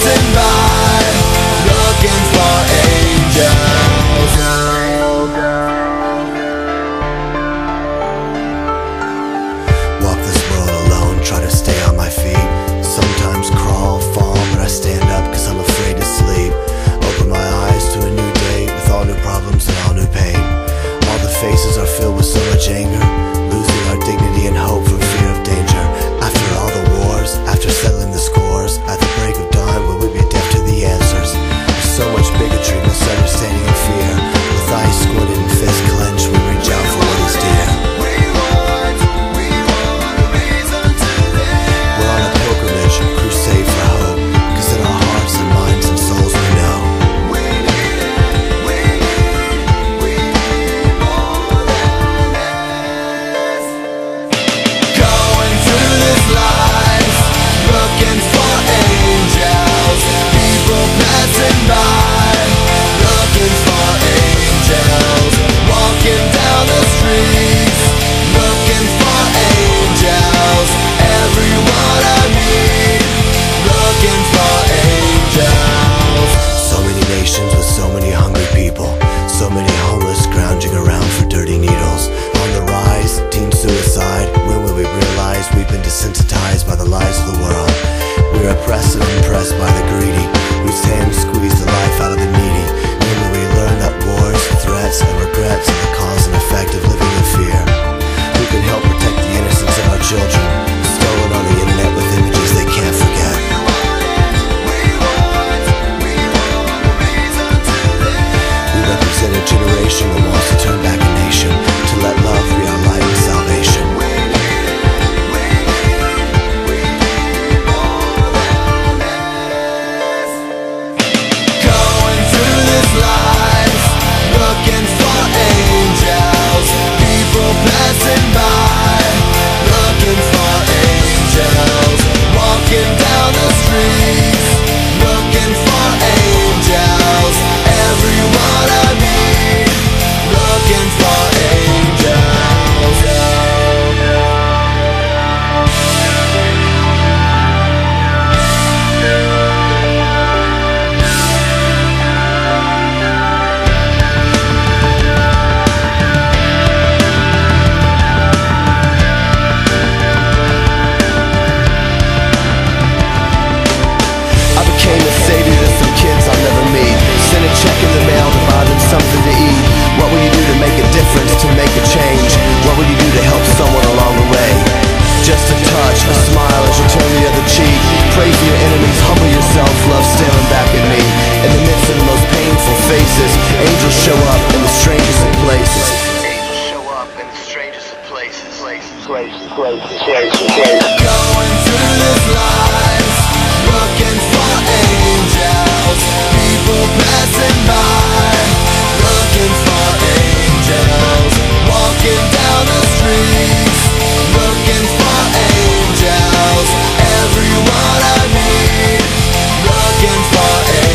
passing by, looking for angels. Walk this world alone, try to stay on my feet. Sometimes crawl, fall, but I stand up cause I'm afraid to sleep. Open my eyes to a new day with all new problems and all new pain. All the faces are filled with so much anger, losing our dignity and hope for fear of danger. After all the wars, after settling the scores, at the break of dawn will we be deaf to the answers? There's so much bigotry, misunderstanding and fear. With eyes squinted and fists clenched, we reach out for what is dear. We're on a pilgrimage, crusade for hope, cause in our hearts and minds and souls we know we need more than this. Going through this life, looking for angels. People passing by, looking for angels. Walking down the streets, looking for angels. Everyone I meet, looking for angels. So many nations with so many hungry people, so many homeless scrounging around for dirty needles. On the rise, teen suicide. When will we realize we've been desensitized by the lies of the world? We're oppressed and impressed by the greedy, whose hands squeeze the life out of the needy. When will we learn that wars, threats, and regrets are the cause and effect of living in fear? Who can help protect the innocence of our children, stolen on the internet with images they can't forget? We represent a generation that wants to turn back a nation, to let love be our light and salvation. Going through this life, looking for angels. People passing by, looking for angels. Walking down the streets, looking for angels. Everyone I meet, looking for angels. I became a savior to some kids I'll never meet. Send a check in the mail to buy them something to eat. What will you do to make a difference, to make a change? What will you do to help someone along the way? Just a touch, a smile as you turn the other cheek. Pray for your enemies, humble yourself, love staring back at me. In the midst of the most painful faces, angels show up in the strangest of places. Angels show up in the strangest of places. Going through this life, looking for angels. People passing by, looking for angels. Walking down the streets, looking for angels. Everyone I meet, looking for angels.